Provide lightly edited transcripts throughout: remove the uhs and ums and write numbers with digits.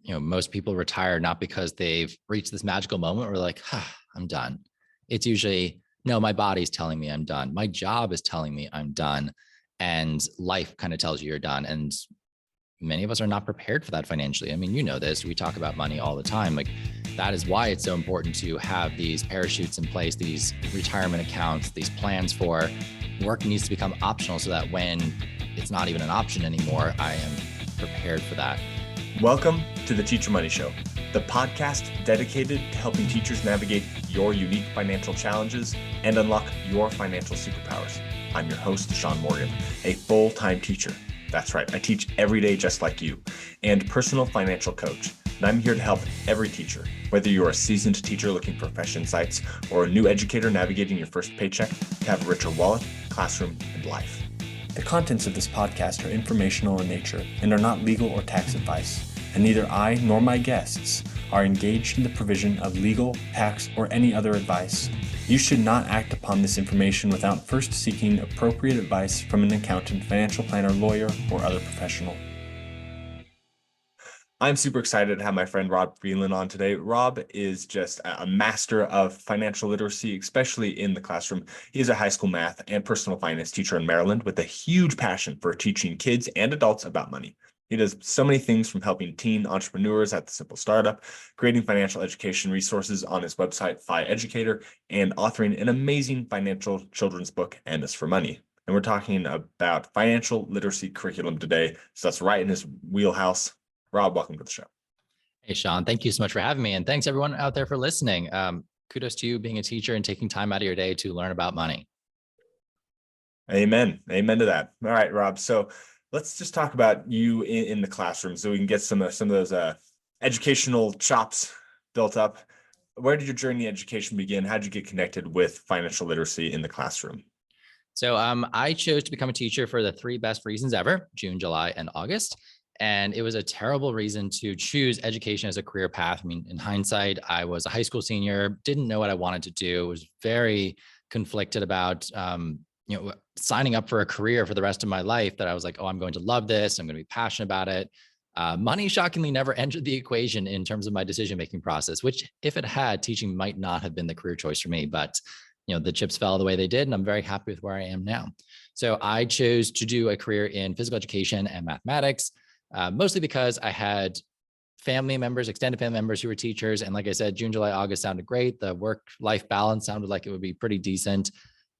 most people retire not because they've reached this magical moment where like, I'm done. It's usually, no, my body's telling me I'm done. My job is telling me I'm done. And life kind of tells you you're done. And many of us are not prepared for that financially. I mean, you know this, we talk about money all the time. Like that is why it's so important to have these parachutes in place, these retirement accounts, these plans for work needs to become optional so that when it's not even an option anymore, I am prepared for that. Welcome to the Teacher Money Show, the podcast dedicated to helping teachers navigate your unique financial challenges and unlock your financial superpowers. I'm your host, Sean Morgan, a full-time teacher. That's right, I teach every day just like you, and personal financial coach. And I'm here to help every teacher, whether you're a seasoned teacher looking for fresh insights or a new educator navigating your first paycheck, to have a richer wallet, classroom, and life. The contents of this podcast are informational in nature and are not legal or tax advice, and neither I nor my guests are engaged in the provision of legal, tax, or any other advice. You should not act upon this information without first seeking appropriate advice from an accountant, financial planner, lawyer, or other professional. I'm super excited to have my friend Rob Phelan on today. Rob is just a master of financial literacy, especially in the classroom. He is a high school math and personal finance teacher in Maryland with a huge passion for teaching kids and adults about money. He does so many things, from helping teen entrepreneurs at the Simple Startup, creating financial education resources on his website, Fi Educator, and authoring an amazing financial children's book, And Is for Money. And we're talking about financial literacy curriculum today, so that's right in his wheelhouse. Rob, welcome to the show. Hey, Sean, thank you so much for having me. And thanks everyone out there for listening. Kudos to you being a teacher and taking time out of your day to learn about money. Amen. Amen to that. All right, Rob. So let's just talk about you in the classroom so we can get some of those educational chops built up. Where did your journey in education begin? How did you get connected with financial literacy in the classroom? So I chose to become a teacher for the three best reasons ever: June, July, and August. And it was a terrible reason to choose education as a career path. I mean, in hindsight, I was a high school senior, didn't know what I wanted to do, was very conflicted about, signing up for a career for the rest of my life that I was like, oh, I'm going to love this. I'm going to be passionate about it. Money shockingly never entered the equation in terms of my decision-making process, which if it had, teaching might not have been the career choice for me, but the chips fell the way they did, and I'm very happy with where I am now. So I chose to do a career in physical education and mathematics. Mostly because I had family members, extended family members who were teachers. And like I said, June, July, August sounded great. The work-life balance sounded like it would be pretty decent.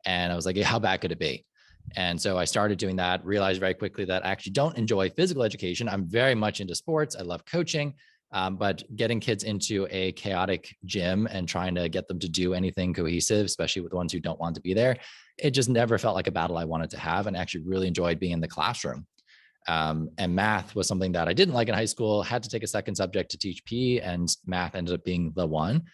And I was like, how bad could it be? And so I started doing that, realized very quickly that I actually don't enjoy physical education. I'm very much into sports. I love coaching, but getting kids into a chaotic gym and trying to get them to do anything cohesive, especially with the ones who don't want to be there, it just never felt like a battle I wanted to have, and actually really enjoyed being in the classroom. And math was something that I didn't like in high school, had to take a second subject to teach PE, and math ended up being the one,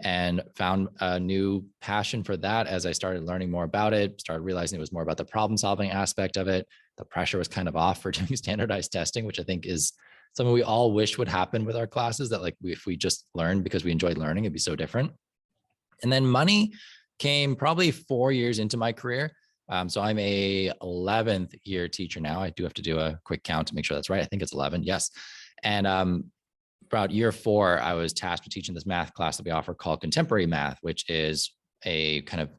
and found a new passion for that as I started learning more about it, started realizing it was more about the problem solving aspect of it. The pressure was kind of off for doing standardized testing, which I think is something we all wish would happen with our classes, that if we just learned because we enjoyed learning, it'd be so different. And then money came probably 4 years into my career. So I'm a 11th year teacher now. I do have to do a quick count to make sure that's right. I think it's 11. Yes. And about year 4, I was tasked with teaching this math class that we offer called Contemporary Math, which is a kind of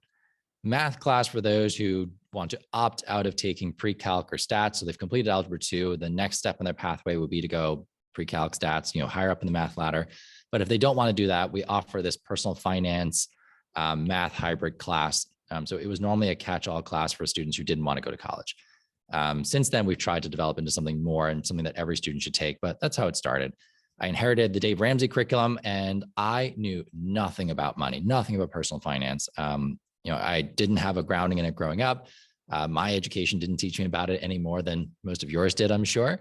math class for those who want to opt out of taking pre-calc or stats. So they've completed Algebra 2. The next step in their pathway would be to go pre-calc stats, higher up in the math ladder. But if they don't want to do that, we offer this personal finance math hybrid class. So it was normally a catch-all class for students who didn't want to go to college. Since then, we've tried to develop into something more and something that every student should take, but that's how it started. I inherited the Dave Ramsey curriculum, and I knew nothing about money, nothing about personal finance. I didn't have a grounding in it growing up. My education didn't teach me about it any more than most of yours did, I'm sure.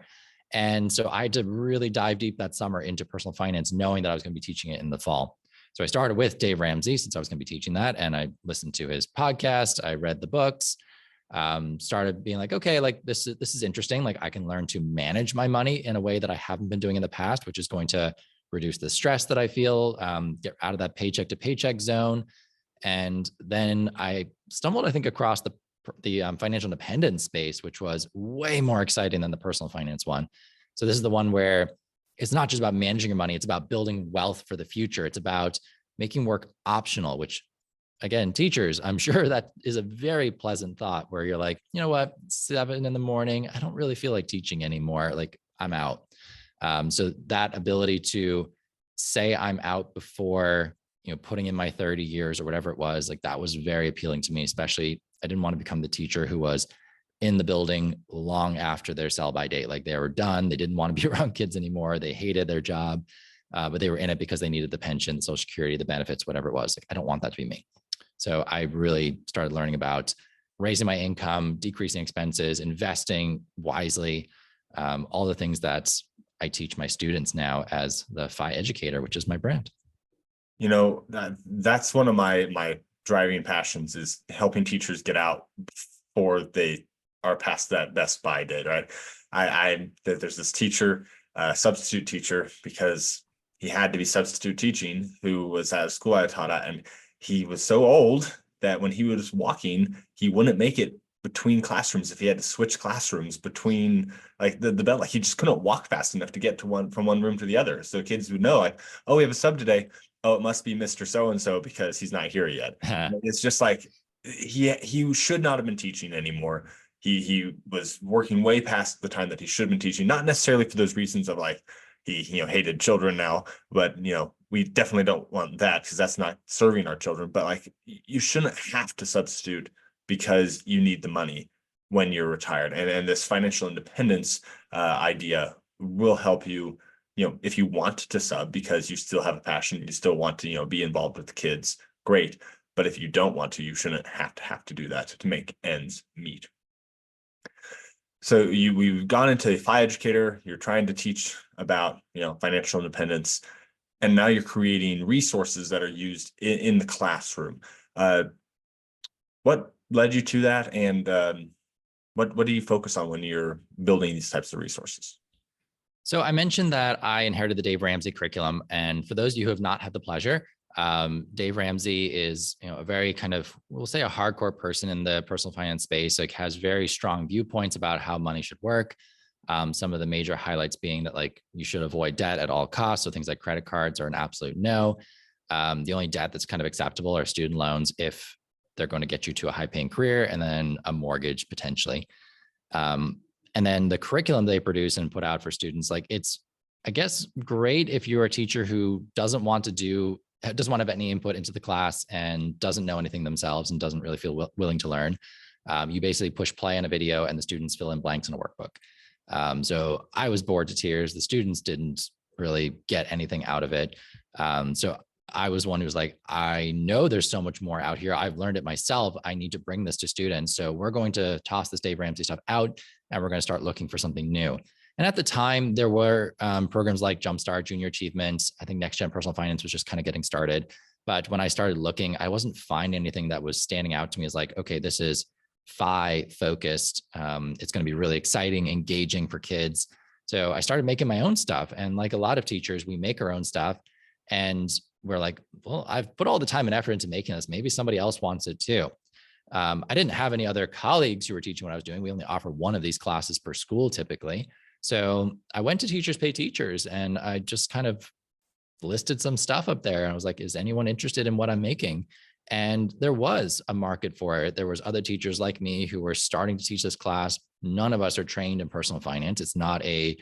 And so I had to really dive deep that summer into personal finance, knowing that I was going to be teaching it in the fall. So I started with Dave Ramsey, since I was going to be teaching that, and I listened to his podcast. I read the books, started being like, okay, like this is interesting. Like I can learn to manage my money in a way that I haven't been doing in the past, which is going to reduce the stress that I feel, get out of that paycheck to paycheck zone. And then I stumbled, I think, across the financial independence space, which was way more exciting than the personal finance one. So this is the one where it's not just about managing your money. It's about building wealth for the future. It's about making work optional, which again, teachers, I'm sure that is a very pleasant thought where you're like, you know what, 7 a.m, I don't really feel like teaching anymore. Like I'm out. So that ability to say I'm out before, putting in my 30 years or whatever it was, like that was very appealing to me, especially I didn't want to become the teacher who was in the building long after their sell-by date. Like they were done. They didn't want to be around kids anymore. They hated their job, but they were in it because they needed the pension, the Social Security, the benefits, whatever it was. Like, I don't want that to be me. So I really started learning about raising my income, decreasing expenses, investing wisely, all the things that I teach my students now as the FI educator, which is my brand. That's one of my driving passions is helping teachers get out before they are past that best buy date, right? There's this teacher, substitute teacher, because he had to be substitute teaching, who was at a school I taught at, and he was so old that when he was walking, he wouldn't make it between classrooms if he had to switch classrooms between like the bell. Like he just couldn't walk fast enough to get to from one room to the other. So kids would know, like, oh, we have a sub today. Oh, it must be Mr. So-and-so because he's not here yet. It's just like he should not have been teaching anymore. He was working way past the time that he should have been teaching, not necessarily for those reasons of like he hated children now, but we definitely don't want that because that's not serving our children. But like you shouldn't have to substitute because you need the money when you're retired. And this financial independence idea will help you, if you want to sub because you still have a passion, you still want to, be involved with the kids, great. But if you don't want to, you shouldn't have to do that to make ends meet. So we've gone into FI educator, you're trying to teach about, financial independence, and now you're creating resources that are used in the classroom. What led you to that? And what do you focus on when you're building these types of resources? So I mentioned that I inherited the Dave Ramsey curriculum. And for those of you who have not had the pleasure, Dave Ramsey is, a very kind of, we'll say a hardcore person in the personal finance space, like has very strong viewpoints about how money should work. Some of the major highlights being that like you should avoid debt at all costs. So things like credit cards are an absolute no. The only debt that's kind of acceptable are student loans if they're going to get you to a high paying career, and then a mortgage potentially. And then the curriculum they produce and put out for students, like it's, I guess, great if you're a teacher who doesn't want to have any input into the class and doesn't know anything themselves and doesn't really feel willing to learn. You basically push play on a video and the students fill in blanks in a workbook. So I was bored to tears. The students didn't really get anything out of it. So I was one who was like, I know there's so much more out here. I've learned it myself. I need to bring this to students. So we're going to toss this Dave Ramsey stuff out and we're going to start looking for something new. And at the time, there were programs like Jumpstart, Junior Achievement. I think Next Gen Personal Finance was just kind of getting started. But when I started looking, I wasn't finding anything that was standing out to me as like, okay, this is FI focused. It's going to be really exciting, engaging for kids. So I started making my own stuff. And like a lot of teachers, we make our own stuff. And we're like, well, I've put all the time and effort into making this. Maybe somebody else wants it too. I didn't have any other colleagues who were teaching what I was doing. We only offer one of these classes per school typically. So I went to Teachers Pay Teachers and I just kind of listed some stuff up there. And I was like, is anyone interested in what I'm making? And there was a market for it. There was other teachers like me who were starting to teach this class. None of us are trained in personal finance. It's not a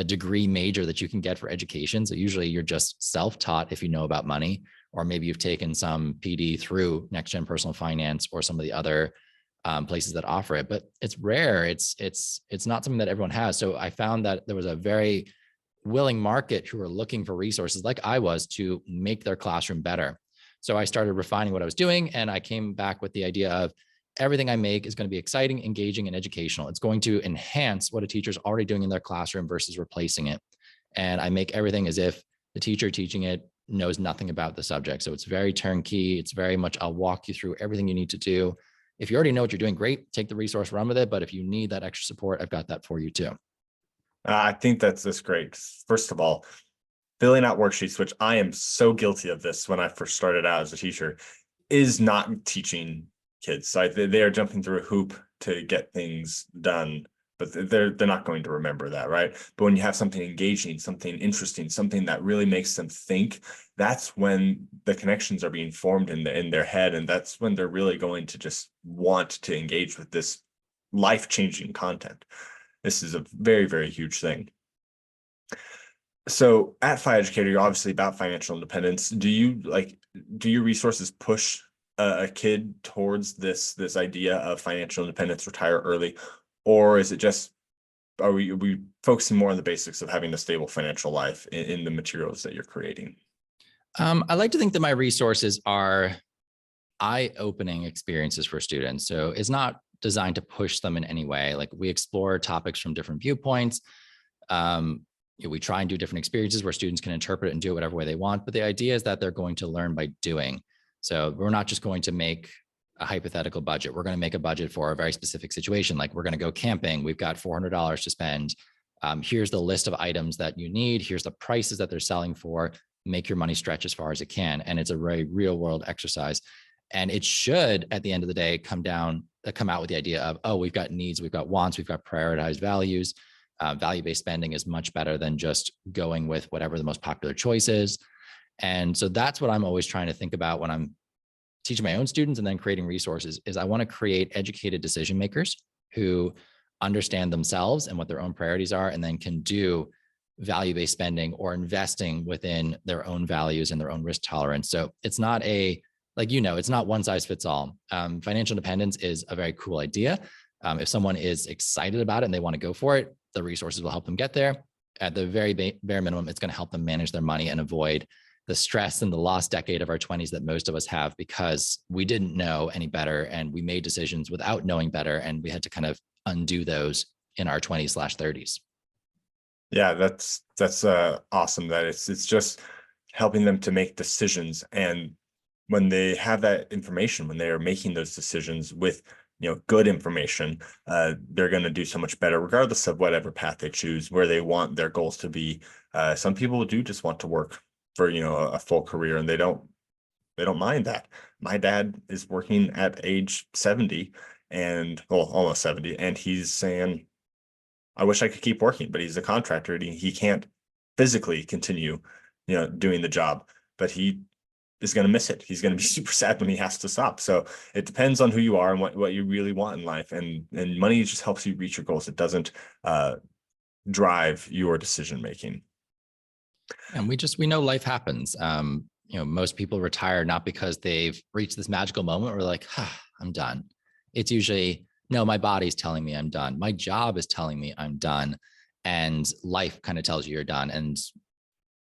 degree major that you can get for education. So usually you're just self-taught if you know about money, or maybe you've taken some PD through Next Gen Personal Finance or some of the other places that offer it, but it's rare. It's not something that everyone has. So I found that there was a very willing market who were looking for resources like I was to make their classroom better. So I started refining what I was doing, and I came back with the idea of everything I make is going to be exciting, engaging, and educational. It's going to enhance what a teacher's already doing in their classroom versus replacing it. And I make everything as if the teacher teaching it knows nothing about the subject. So it's very turnkey. It's very much, I'll walk you through everything you need to do. If you already know what you're doing, great, take the resource, run with it. But if you need that extra support, I've got that for you too. I think that's great. First of all, filling out worksheets, which I am so guilty of this when I first started out as a teacher, is not teaching kids. So they are jumping through a hoop to get things done but they're not going to remember that, right? But when you have something engaging, something interesting, something that really makes them think, that's when the connections are being formed in their head, and that's when they're really going to just want to engage with this life-changing content. This is a very, very huge thing. So at Fi Educator, you're obviously about financial independence. Do your resources push a kid towards this idea of financial independence, retire early, or is it just, are we focusing more on the basics of having a stable financial life in the materials that you're creating? I like to think that my resources are eye-opening experiences for students. So it's not designed to push them in any way. Like, we explore topics from different viewpoints. We try and do different experiences where students can interpret it and do it whatever way they want. But the idea is that they're going to learn by doing. So we're not just going to make a hypothetical budget. We're going to make a budget for a very specific situation. Like, we're going to go camping. We've got $400 to spend. Here's the list of items that you need. Here's the prices that they're selling for. Make your money stretch as far as it can. And it's a very real world exercise. And it should, at the end of the day, come out with the idea of, oh, we've got needs, we've got wants, we've got prioritized values. Value-based spending is much better than just going with whatever the most popular choice is. And so that's what I'm always trying to think about when I'm teaching my own students and then creating resources, is I want to create educated decision makers who understand themselves and what their own priorities are, and then can do value-based spending or investing within their own values and their own risk tolerance. So it's not it's not one size fits all. Financial independence is a very cool idea. If someone is excited about it and they want to go for it, the resources will help them get there. At the very bare minimum, it's going to help them manage their money and avoid the stress and the lost decade of our 20s that most of us have, because we didn't know any better and we made decisions without knowing better, and we had to kind of undo those in our 20s/30s. Yeah, that's awesome that it's just helping them to make decisions. And when they have that information, when they are making those decisions with good information, they're going to do so much better, regardless of whatever path they choose, where they want their goals to be. Some people do just want to work for a full career, and they don't mind that. My dad is working at age 70 and almost 70, and he's saying, I wish I could keep working, but he's a contractor and he can't physically continue doing the job, but he is going to miss it. He's going to be super sad when he has to stop. So it depends on who you are and what you really want in life. And money just helps you reach your goals. It doesn't drive your decision making. And we know life happens. Most people retire not because they've reached this magical moment where like, I'm done. It's usually, no, my body's telling me I'm done. My job is telling me I'm done. And life kind of tells you you're done. And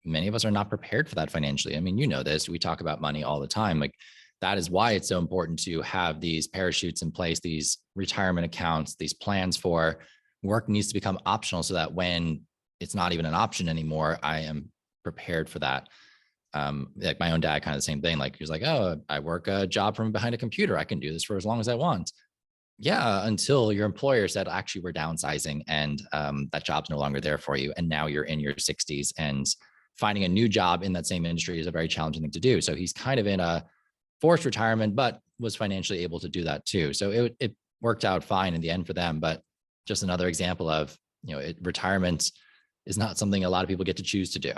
many of us are not prepared for that financially. I mean, this, we talk about money all the time. Like, that is why it's so important to have these parachutes in place, these retirement accounts, these plans for work needs to become optional, so that when it's not even an option anymore, I am prepared for that. Like my own dad, kind of the same thing. Like, he was like, oh, I work a job from behind a computer. I can do this for as long as I want. Yeah, until your employer said, actually, we're downsizing and that job's no longer there for you. And now you're in your 60s, and finding a new job in that same industry is a very challenging thing to do. So he's kind of in a forced retirement, but was financially able to do that too. So it worked out fine in the end for them. But just another example of, retirement is not something a lot of people get to choose to do.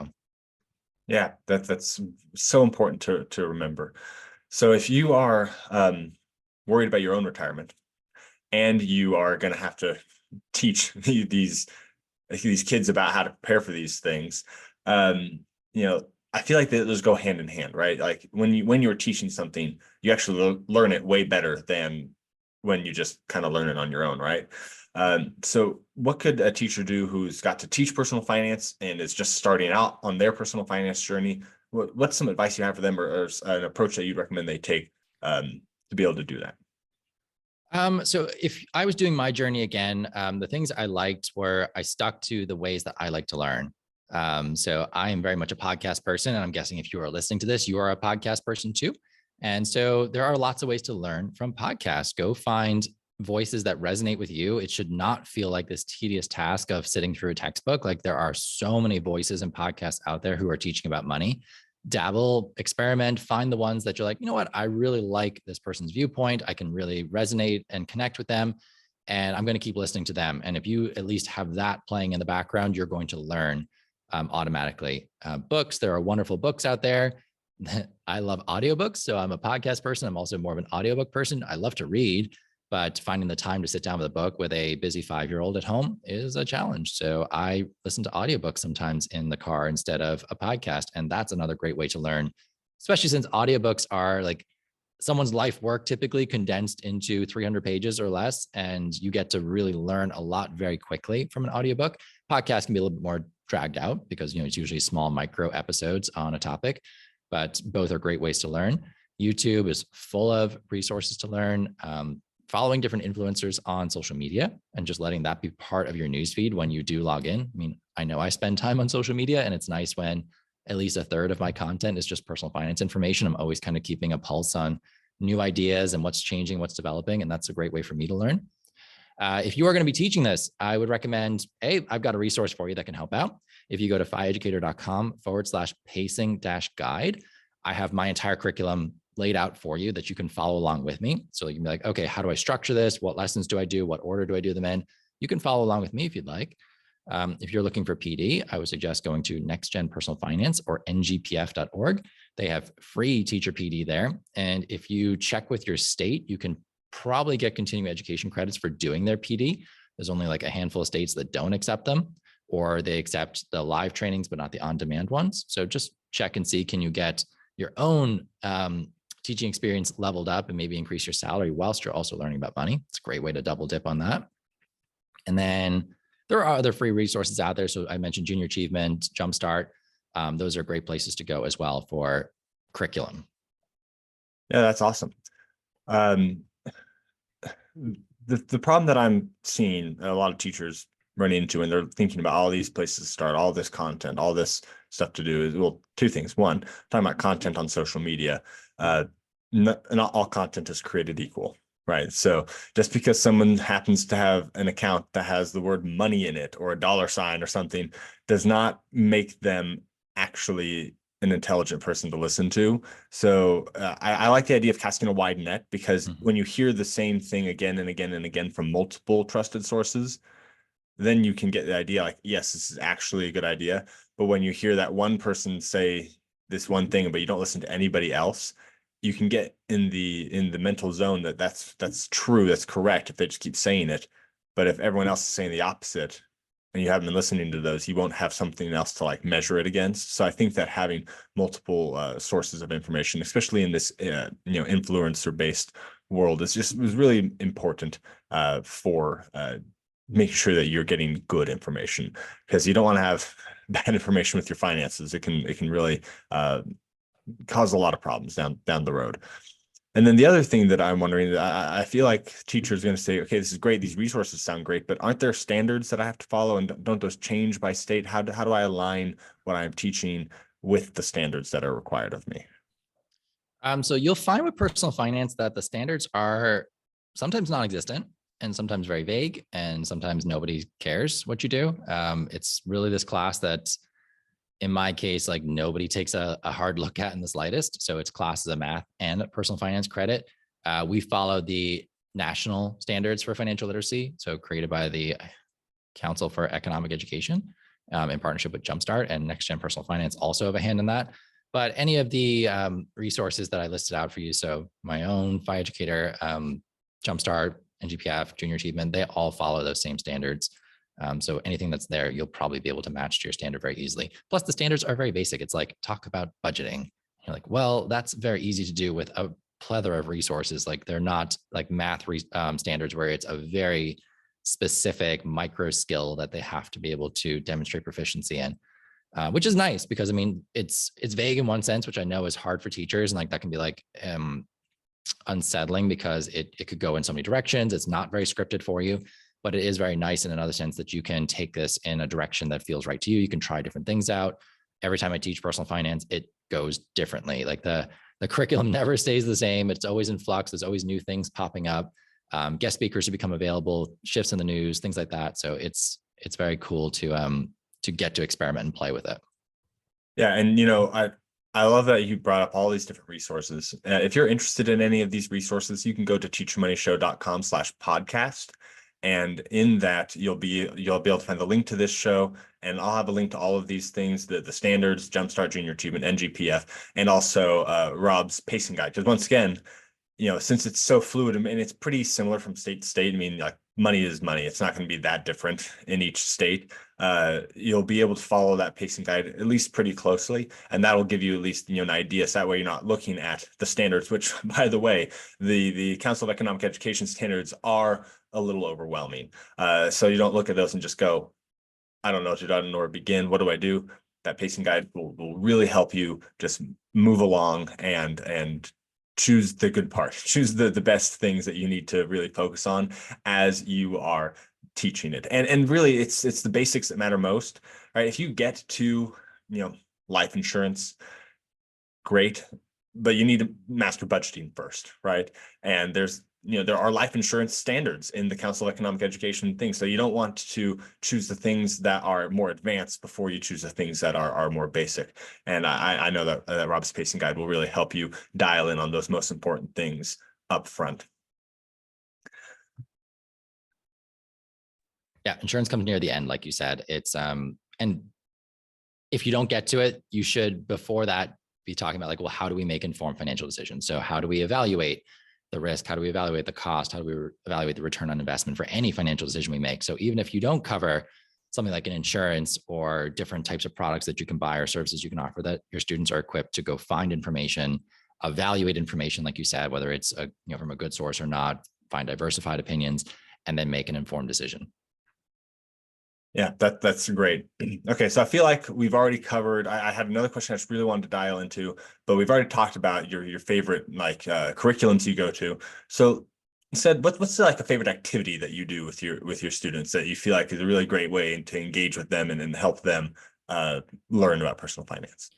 Yeah, that's so important to remember. So if you are worried about your own retirement, and you are going to have to teach these kids about how to prepare for these things, I feel like those go hand in hand, right? Like when you're teaching something, you actually learn it way better than when you just kind of learn it on your own, right? So what could a teacher do who's got to teach personal finance and is just starting out on their personal finance journey? What's some advice you have for them, or an approach that you'd recommend they take to be able to do that? So if I was doing my journey again, the things I liked were I stuck to the ways that I like to learn. So I am very much a podcast person, and I'm guessing if you are listening to this, you are a podcast person too. And so there are lots of ways to learn from podcasts. Go find voices that resonate with you. It should not feel like this tedious task of sitting through a textbook. Like, there are so many voices and podcasts out there who are teaching about money. Dabble, experiment, find the ones that you're like, you know what, I really like this person's viewpoint. I can really resonate and connect with them. and I'm going to keep listening to them. And if you at least have that playing in the background, you're going to learn automatically. Books, there are wonderful books out there. I love audiobooks. So I'm a podcast person. I'm also more of an audiobook person. I love to read, but finding the time to sit down with a book with a busy 5-year-old at home is a challenge. So I listen to audiobooks sometimes in the car instead of a podcast. And that's another great way to learn, especially since audiobooks are like someone's life work typically condensed into 300 pages or less. And you get to really learn a lot very quickly from an audiobook. Podcast can be a little bit more dragged out because, it's usually small micro episodes on a topic, but both are great ways to learn. YouTube is full of resources to learn. Following different influencers on social media and just letting that be part of your newsfeed when you do log in. I mean, I know I spend time on social media, and it's nice when at least a third of my content is just personal finance information. I'm always kind of keeping a pulse on new ideas and what's changing, what's developing. And that's a great way for me to learn. If you are going to be teaching this, I would recommend, I've got a resource for you that can help out. If you go to pieeducator.com/pacing-guide, I have my entire curriculum laid out for you that you can follow along with me. So you can be like, okay, how do I structure this? What lessons do I do? What order do I do them in? You can follow along with me if you'd like. If you're looking for PD, I would suggest going to Next Gen Personal Finance or ngpf.org. They have free teacher PD there. And if you check with your state, you can probably get continuing education credits for doing their PD. There's only like a handful of states that don't accept them, or they accept the live trainings, but not the on-demand ones. So just check and see, can you get your own teaching experience leveled up and maybe increase your salary whilst you're also learning about money. It's a great way to double dip on that. And then there are other free resources out there. So I mentioned Junior Achievement, Jumpstart. Those are great places to go as well for curriculum. Yeah, that's awesome. The problem that I'm seeing a lot of teachers run into when they're thinking about all these places to start, all this content, all this stuff to do is, well, two things. One, talking about content on social media. Not all content is created equal, right? So just because someone happens to have an account that has the word money in it or a dollar sign or something does not make them actually an intelligent person to listen to. So I like the idea of casting a wide net, because when you hear the same thing again and again and again from multiple trusted sources, then you can get the idea like, yes, this is actually a good idea. But when you hear that one person say this one thing, but you don't listen to anybody else, you can get in the mental zone that that's true, that's correct if they just keep saying it. But if everyone else is saying the opposite and you haven't been listening to those, you won't have something else to like measure it against. So I think that having multiple sources of information, especially in this influencer based world, was really important for making sure that you're getting good information, because you don't want to have bad information with your finances. It can really cause a lot of problems down the road. And then the other thing that I'm wondering, I feel like teachers are going to say, okay, this is great, these resources sound great, but aren't there standards that I have to follow, and don't those change by state? How do I align what I'm teaching with the standards that are required of me? So you'll find with personal finance that the standards are sometimes non-existent and sometimes very vague, and sometimes nobody cares what you do. It's really this class that, in my case, like nobody takes a hard look at in the slightest. So it's classes of math and personal finance credit. We follow the national standards for financial literacy, so created by the Council for Economic Education in partnership with Jumpstart, and Next Gen Personal Finance also have a hand in that. But any of the resources that I listed out for you, so my own FI Educator, Jumpstart, NGPF, Junior Achievement, they all follow those same standards. So anything that's there, you'll probably be able to match to your standard very easily. Plus the standards are very basic. It's like, talk about budgeting. You're like, well, that's very easy to do with a plethora of resources. Like they're not like math standards where it's a very specific micro skill that they have to be able to demonstrate proficiency in, which is nice, because I mean, it's vague in one sense, which I know is hard for teachers. And like, that can be like unsettling because it could go in so many directions. It's not very scripted for you. But it is very nice in another sense that you can take this in a direction that feels right to you. You can try different things out. Every time I teach personal finance, it goes differently. Like the curriculum never stays the same. It's always in flux. There's always new things popping up. Guest speakers who become available, shifts in the news, things like that. So it's very cool to get to experiment and play with it. Yeah, and I love that you brought up all these different resources. If you're interested in any of these resources, you can go to teachermoneyshow.com/podcast. And in that, you'll be able to find the link to this show, and I'll have a link to all of these things, the standards, Jumpstart Junior Achievement, NGPF, and also Rob's pacing guide. Because once again, since it's so fluid and it's pretty similar from state to state, I mean, like money is money. It's not going to be that different in each state. You'll be able to follow that pacing guide at least pretty closely, and that'll give you at least, an idea. So that way you're not looking at the standards, which, by the way, the Council of Economic Education standards are a little overwhelming. So you don't look at those and just go, I don't know where to begin. What do I do? That pacing guide will really help you just move along and choose the good part, choose the best things that you need to really focus on as you are teaching it. And really it's the basics that matter most, right? If you get to, life insurance, great, but you need to master budgeting first, right? And there are life insurance standards in the Council of Economic Education thing. So you don't want to choose the things that are more advanced before you choose the things that are more basic. And I know that Rob's pacing guide will really help you dial in on those most important things up front. Yeah, insurance comes near the end, like you said. It's and if you don't get to it, you should before that be talking about like, well, how do we make informed financial decisions? So how do we evaluate the risk? How do we evaluate the cost? How do we evaluate the return on investment for any financial decision we make? So even if you don't cover something like an insurance or different types of products that you can buy or services you can offer, that your students are equipped to go find information, evaluate information, like you said, whether it's from a good source or not, find diversified opinions, and then make an informed decision. Yeah, that's great. Okay, so I feel like we've already covered. I have another question I just really wanted to dial into, but we've already talked about your favorite curriculums you go to. So instead, what's like a favorite activity that you do with your students that you feel like is a really great way to engage with them and help them learn about personal finance?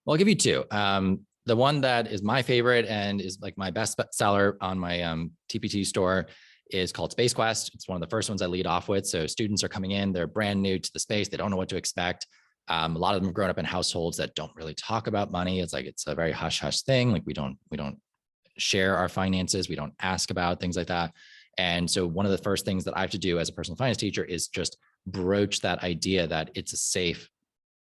Well, I'll give you two. The one that is my favorite and is like my best seller on my TPT store is called Space Quest. It's one of the first ones I lead off with. So students are coming in, they're brand new to the space. They don't know what to expect. A lot of them have grown up in households that don't really talk about money. It's a very hush hush thing. Like we don't share our finances. We don't ask about things like that. And so one of the first things that I have to do as a personal finance teacher is just broach that idea that it's a safe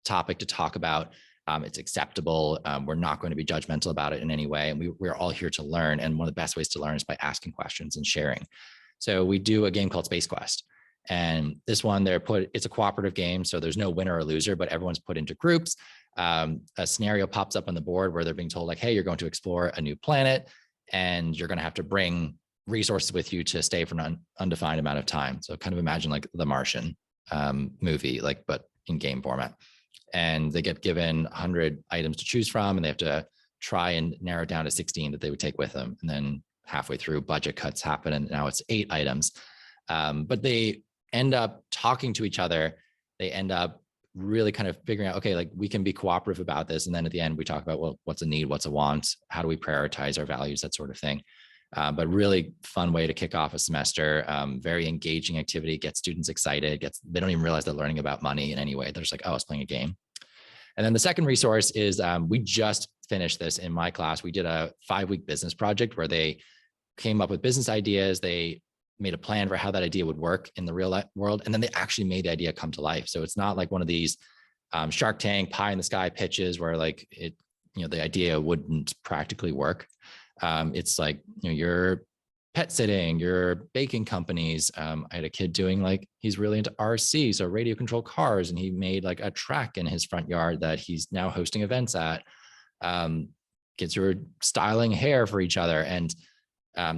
topic to talk about. It's acceptable. We're not going to be judgmental about it in any way. And we're all here to learn. And one of the best ways to learn is by asking questions and sharing. So we do a game called Space Quest. And this one, it's a cooperative game. So there's no winner or loser, but everyone's put into groups. A scenario pops up on the board where they're being told like, hey, you're going to explore a new planet and you're going to have to bring resources with you to stay for an undefined amount of time. So kind of imagine like the Martian movie, but in game format. And they get given 100 items to choose from, and they have to try and narrow it down to 16 that they would take with them. And then halfway through, budget cuts happen, and now it's 8 items. But they end up talking to each other. They end up really kind of figuring out, okay, like we can be cooperative about this. And then at the end, we talk about, well, what's a need, what's a want, how do we prioritize our values, that sort of thing. But really fun way to kick off a semester. Very engaging activity, gets students excited. They don't even realize they're learning about money in any way. They're just like, oh, I was playing a game. And then the second resource is we just finished this in my class. We did a 5-week business project where they came up with business ideas. They made a plan for how that idea would work in the real world. And then they actually made the idea come to life. So it's not like one of these Shark Tank pie in the sky pitches where like the idea wouldn't practically work. It's like, you're pet sitting, your baking companies. I had a kid doing he's really into RC, so radio control cars, and he made like a track in his front yard that he's now hosting events at. Kids who are styling hair for each other, and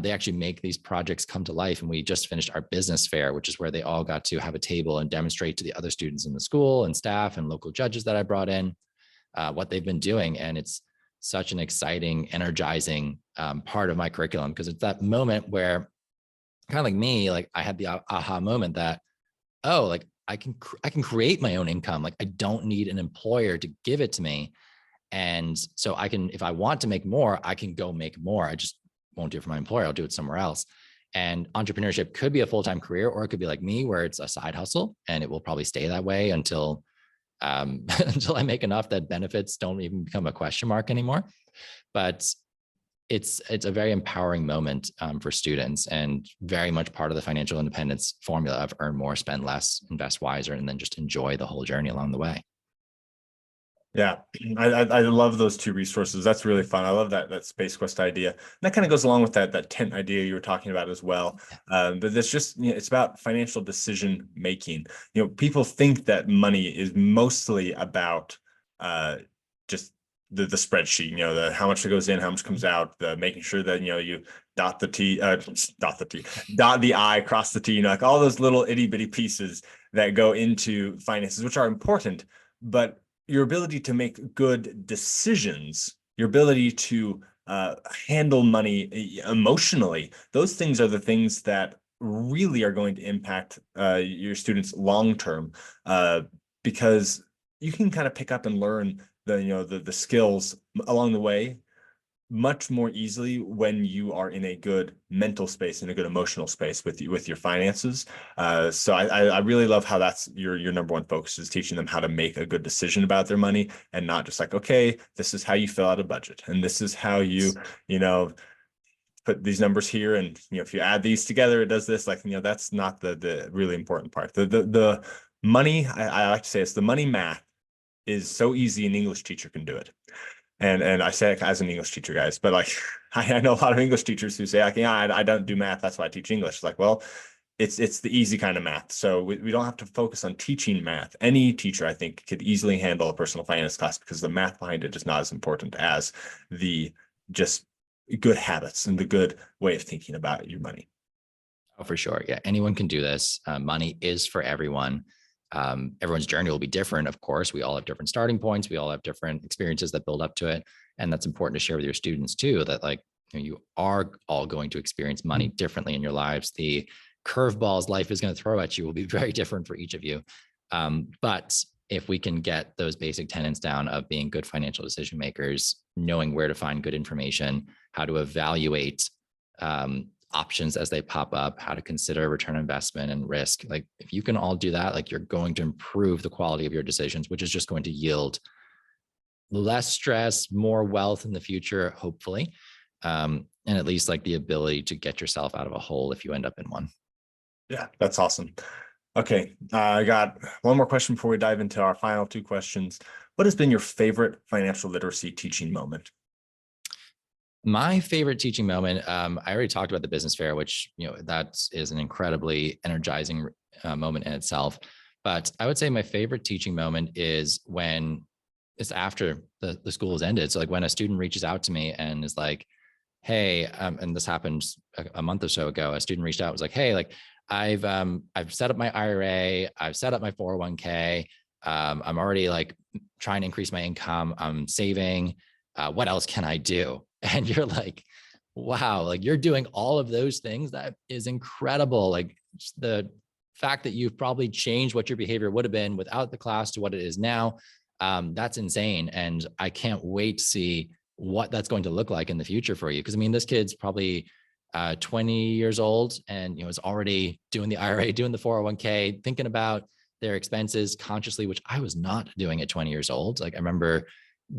they actually make these projects come to life. And we just finished our business fair, which is where they all got to have a table and demonstrate to the other students in the school and staff and local judges that I brought in what they've been doing. And it's such an exciting, energizing part of my curriculum, because it's that moment where kind of like me, I had the aha moment that, oh, I can create my own income. I don't need an employer to give it to me. And so I can, if I want to make more, I can go make more. I just won't do it for my employer. I'll do it somewhere else. And entrepreneurship could be a full-time career, or it could be like me, where it's a side hustle, and it will probably stay that way until I make enough that benefits don't even become a question mark anymore. But it's a very empowering moment for students, and very much part of the financial independence formula of earn more, spend less, invest wiser, and then just enjoy the whole journey along the way. Yeah, I love those two resources. That's really fun. I love that Space Quest idea. And that kind of goes along with that tent idea you were talking about as well. But that's just, it's about financial decision making. People think that money is mostly about just the spreadsheet. The how much goes in, how much comes out, the making sure that you dot the I, cross the T. Like all those little itty bitty pieces that go into finances, which are important, but your ability to make good decisions, your ability to handle money emotionally, those things are the things that really are going to impact your students long term, because you can kind of pick up and learn the skills along the way much more easily when you are in a good mental space, in a good emotional space with your finances. So I really love how that's your number one focus, is teaching them how to make a good decision about their money, and not just like, okay, this is how you fill out a budget, and this is how you put these numbers here, and if you add these together, it does this. Like, that's not the really important part. The money, I like to say, it's the money math is so easy, an English teacher can do it. And I say it as an English teacher, guys, but like I know a lot of English teachers who say, like, I don't do math, that's why I teach English. It's like, well, it's the easy kind of math. So we don't have to focus on teaching math. Any teacher, I think, could easily handle a personal finance class, because the math behind it is not as important as the just good habits and the good way of thinking about your money. Oh, for sure. Yeah, anyone can do this. Money is for everyone. Everyone's journey will be different. Of course, we all have different starting points. We all have different experiences that build up to it. And that's important to share with your students too, that like, you are all going to experience money differently in your lives. The curveballs life is going to throw at you will be very different for each of you. But if we can get those basic tenets down of being good financial decision makers, knowing where to find good information, how to evaluate options as they pop up, how to consider return on investment and risk. Like if you can all do that, like you're going to improve the quality of your decisions, which is just going to yield less stress, more wealth in the future, hopefully. And at least like the ability to get yourself out of a hole if you end up in one. Yeah, that's awesome. Okay, I got one more question before we dive into our final two questions. What has been your favorite financial literacy teaching moment? My favorite teaching moment, I already talked about the business fair, which, that is an incredibly energizing moment in itself. But I would say my favorite teaching moment is when it's after the school has ended. So like when a student reaches out to me and is like, hey, and this happened a month or so ago, a student reached out, was like, hey, like I've set up my IRA, I've set up my 401k. I'm already like trying to increase my income. I'm saving. What else can I do? And you're like, wow, like you're doing all of those things. That is incredible. Like the fact that you've probably changed what your behavior would have been without the class to what it is now. That's insane. And I can't wait to see what that's going to look like in the future for you. Cause I mean, this kid's probably 20 years old and, is already doing the IRA, doing the 401k, thinking about their expenses consciously, which I was not doing at 20 years old. Like I remember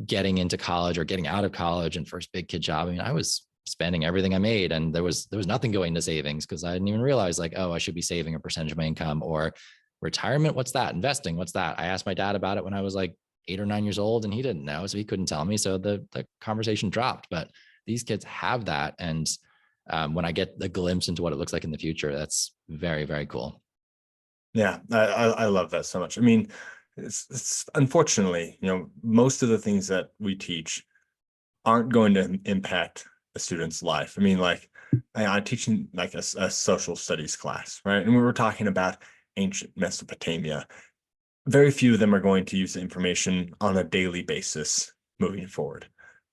getting into college or getting out of college and first big kid job. I mean, I was spending everything I made and there was nothing going to savings because I didn't even realize like, oh, I should be saving a percentage of my income. Or retirement. What's that? Investing. What's that? I asked my dad about it when I was like 8 or 9 years old and he didn't know. So he couldn't tell me. So the conversation dropped, but these kids have that. And when I get the glimpse into what it looks like in the future, that's very, very cool. Yeah, I love that so much. I mean, it's unfortunately, most of the things that we teach aren't going to impact a student's life. I mean, like I'm teaching like a social studies class, right? And we were talking about ancient Mesopotamia. Very few of them are going to use the information on a daily basis moving forward.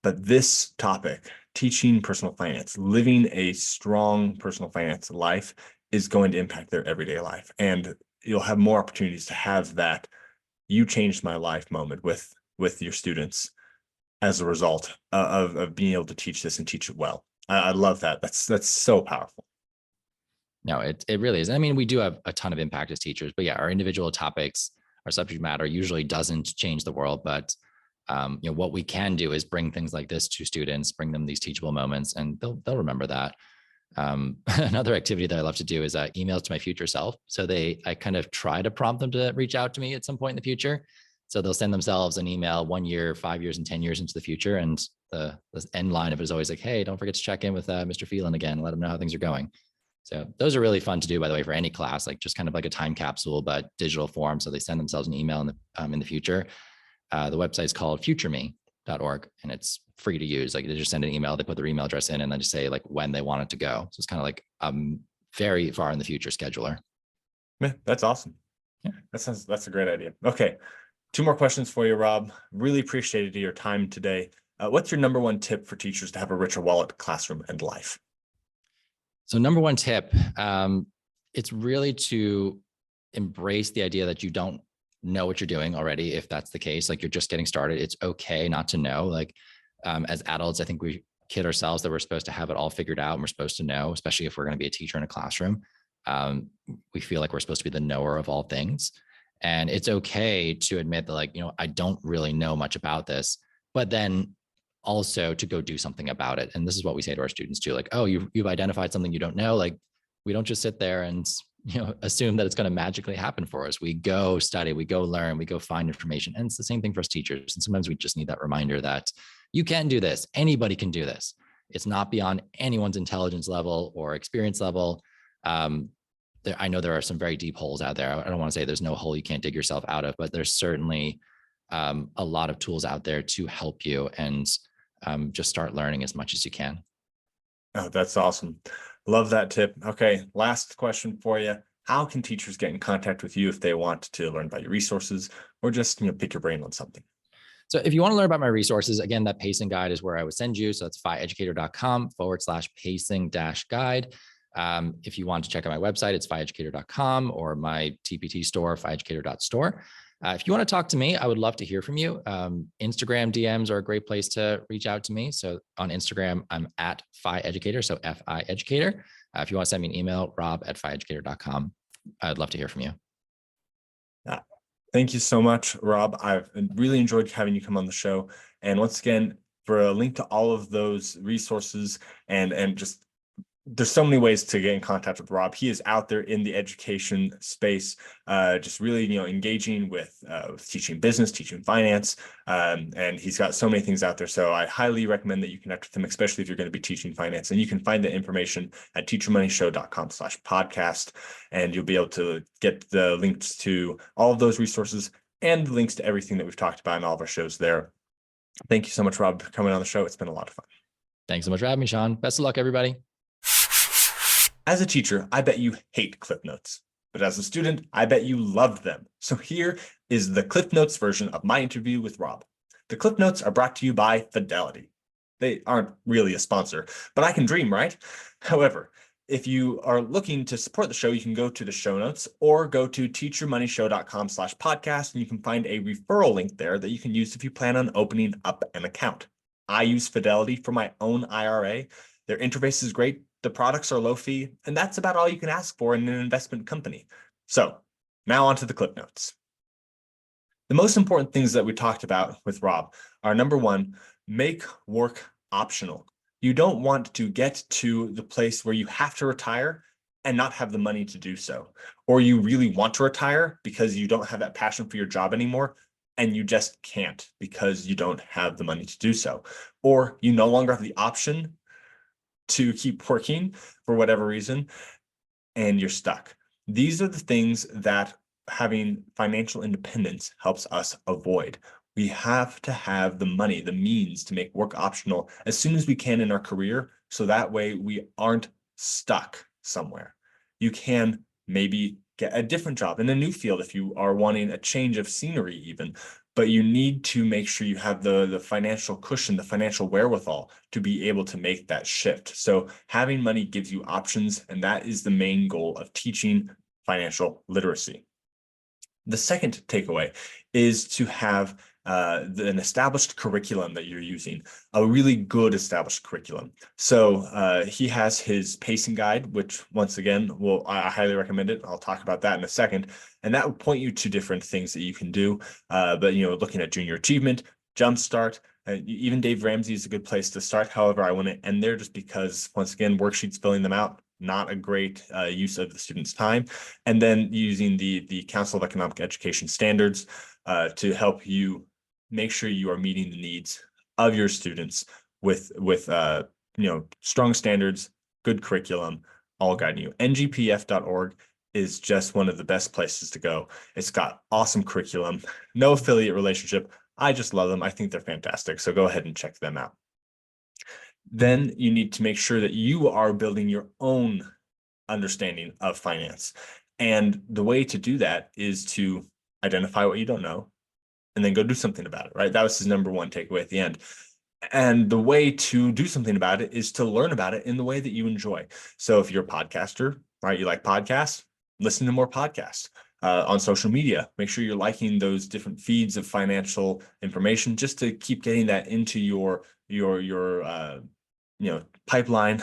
But this topic, teaching personal finance, living a strong personal finance life, is going to impact their everyday life. And you'll have more opportunities to have that "you changed my life" moment with your students as a result of being able to teach this and teach it well. I love that. That's so powerful. No, it really is. I mean, we do have a ton of impact as teachers, but yeah, our individual topics, our subject matter usually doesn't change the world, but What we can do is bring things like this to students, bring them these teachable moments, and they'll remember that. Another activity that I love to do is emails to my future self. So I kind of try to prompt them to reach out to me at some point in the future. So they'll send themselves an email 1 year, 5 years, and 10 years into the future. And the end line of it is always like, hey, don't forget to check in with Mr. Phelan again. Let him know how things are going. So those are really fun to do, by the way, for any class, like just kind of like a time capsule, but digital form. So they send themselves an email in the future. The website is called futureme.org, and it's free to use. Like they just send an email, they put their email address in, and then just say like when they want it to go. So it's kind of like very far in the future scheduler. Yeah, that's awesome. Yeah, that's a great idea. Okay. 2 more questions for you, Rob. Really appreciated your time today. What's your number 1 tip for teachers to have a richer wallet, classroom, and life? So number 1 tip, it's really to embrace the idea that you don't know what you're doing already. If that's the case, like you're just getting started, it's okay not to know. Like as adults, I think we kid ourselves that we're supposed to have it all figured out and we're supposed to know, especially if we're going to be a teacher in a classroom. We feel like we're supposed to be the knower of all things. And it's okay to admit that, like, I don't really know much about this, but then also to go do something about it. And this is what we say to our students too, like, oh, you've identified something you don't know. Like, we don't just sit there and, assume that it's going to magically happen for us. We go study, we go learn, we go find information. And it's the same thing for us teachers. And sometimes we just need that reminder that you can do this. Anybody can do this. It's not beyond anyone's intelligence level or experience level. I know there are some very deep holes out there. I don't want to say there's no hole you can't dig yourself out of, but there's certainly a lot of tools out there to help you, and just start learning as much as you can. Oh, that's awesome. Love that tip. Okay, last question for you. How can teachers get in contact with you if they want to learn about your resources or just pick your brain on something? So if you want to learn about my resources, again, that pacing guide is where I would send you. So that's pieeducator.com/pacing-guide. If you want to check out my website, it's pieeducator.com, or my TPT store, pieeducator.store. If you want to talk to me, I would love to hear from you. Instagram DMs are a great place to reach out to me. So on Instagram, I'm at pieeducator, so FI Educator. If you want to send me an email, rob@pieeducator.com. I'd love to hear from you. Thank you so much, Rob. I've really enjoyed having you come on the show. And once again, for a link to all of those resources and just there's so many ways to get in contact with Rob. He is out there in the education space, just really, engaging with teaching business, teaching finance, and he's got so many things out there. So I highly recommend that you connect with him, especially if you're going to be teaching finance. And you can find the information at teachermoneyshow.com/podcast, and you'll be able to get the links to all of those resources and the links to everything that we've talked about in all of our shows there. Thank you so much, Rob, for coming on the show. It's been a lot of fun. Thanks so much for having me, Sean. Best of luck, everybody. As a teacher, I bet you hate Cliff Notes, but as a student, I bet you loved them. So here is the Cliff Notes version of my interview with Rob. The Cliff Notes are brought to you by Fidelity. They aren't really a sponsor, but I can dream, right? However, if you are looking to support the show, you can go to the show notes or go to teachermoneyshow.com/podcast, and you can find a referral link there that you can use if you plan on opening up an account. I use Fidelity for my own IRA. Their interface is great. The products are low fee, and that's about all you can ask for in an investment company. So now on to the Cliff Notes. The most important things that we talked about with Rob are, number 1, make work optional. You don't want to get to the place where you have to retire and not have the money to do so, or you really want to retire because you don't have that passion for your job anymore, and you just can't because you don't have the money to do so, or you no longer have the option to keep working for whatever reason, and you're stuck. These are the things that having financial independence helps us avoid. We have to have the money, the means to make work optional as soon as we can in our career, so that way we aren't stuck somewhere. You can maybe get a different job in a new field if you are wanting a change of scenery even, but you need to make sure you have the financial cushion, the financial wherewithal to be able to make that shift. So having money gives you options, and that is the main goal of teaching financial literacy. The second takeaway is to have an established curriculum that you're using, a really good established curriculum. So he has his pacing guide, which once again, I highly recommend it. I'll talk about that in a second. And that will point you to different things that you can do. But looking at junior achievement, Jumpstart. Even Dave Ramsey is a good place to start. However, I want to end there just because, once again, worksheets, filling them out, not a great use of the student's time. And then using the Council of Economic Education standards to help you make sure you are meeting the needs of your students with strong standards, good curriculum, all guiding you. ngpf.org is just one of the best places to go. It's got awesome curriculum, no affiliate relationship. I just love them. I think they're fantastic. So go ahead and check them out. Then you need to make sure that you are building your own understanding of finance. And the way to do that is to identify what you don't know and then go do something about it, right? That was his number one takeaway at the end. And the way to do something about it is to learn about it in the way that you enjoy. So if you're a podcaster, right, you like podcasts, listen to more podcasts. On social media, make sure you're liking those different feeds of financial information just to keep getting that into your pipeline,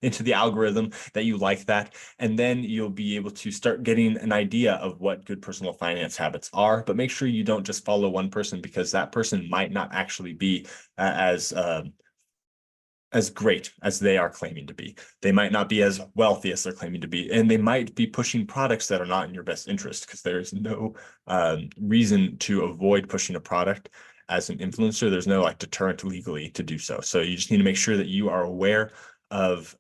into the algorithm that you like that. And then you'll be able to start getting an idea of what good personal finance habits are. But make sure you don't just follow one person, because that person might not actually be as great as they are claiming to be. They might not be as wealthy as they're claiming to be, and they might be pushing products that are not in your best interest, because there is no reason to avoid pushing a product as an influencer. There's no deterrent legally to do so. So you just need to make sure that you are aware of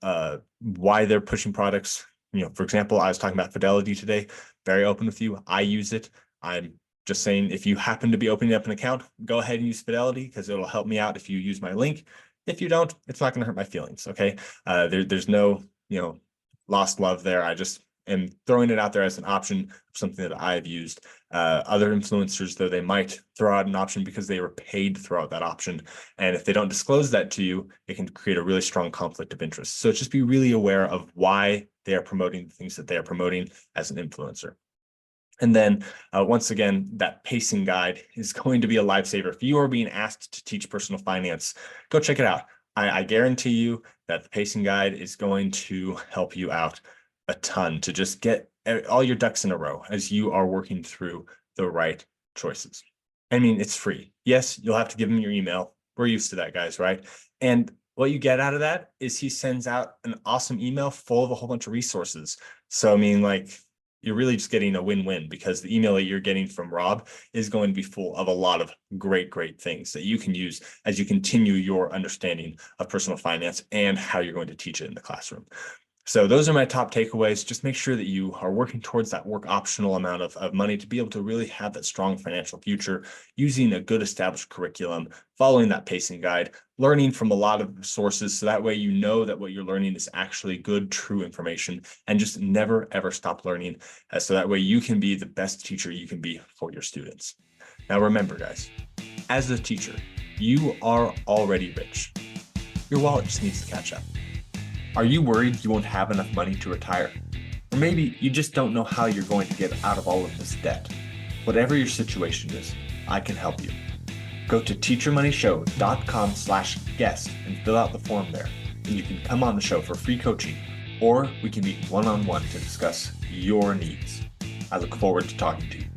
why they're pushing products. For example, I was talking about Fidelity today, very open with you. I use it. I'm just saying, if you happen to be opening up an account, go ahead and use Fidelity, because it'll help me out if you use my link. If you don't, it's not going to hurt my feelings. Okay. There's no, lost love there. I just am throwing it out there as an option, something that I've used. Other influencers, though, they might throw out an option because they were paid to throw out that option. And if they don't disclose that to you, it can create a really strong conflict of interest. So just be really aware of why they are promoting the things that they are promoting as an influencer. And then once again, that pacing guide is going to be a lifesaver. If you are being asked to teach personal finance, go check it out. I guarantee you that the pacing guide is going to help you out a ton to just get all your ducks in a row as you are working through the right choices. I mean, it's free. Yes, you'll have to give him your email. We're used to that, guys, right? And what you get out of that is he sends out an awesome email full of a whole bunch of resources. So, I mean, you're really just getting a win-win, because the email that you're getting from Rob is going to be full of a lot of great things that you can use as you continue your understanding of personal finance and how you're going to teach it in the classroom. So those are my top takeaways. Just make sure that you are working towards that work optional amount of money to be able to really have that strong financial future, using a good established curriculum, following that pacing guide, learning from a lot of sources. So that way, you know that what you're learning is actually good, true information, and just never, ever stop learning. So that way you can be the best teacher you can be for your students. Now, remember, guys, as a teacher, you are already rich. Your wallet just needs to catch up. Are you worried you won't have enough money to retire? Or maybe you just don't know how you're going to get out of all of this debt. Whatever your situation is, I can help you. Go to teachermoneyshow.com/guest and fill out the form there, and you can come on the show for free coaching, or we can meet one-on-one to discuss your needs. I look forward to talking to you.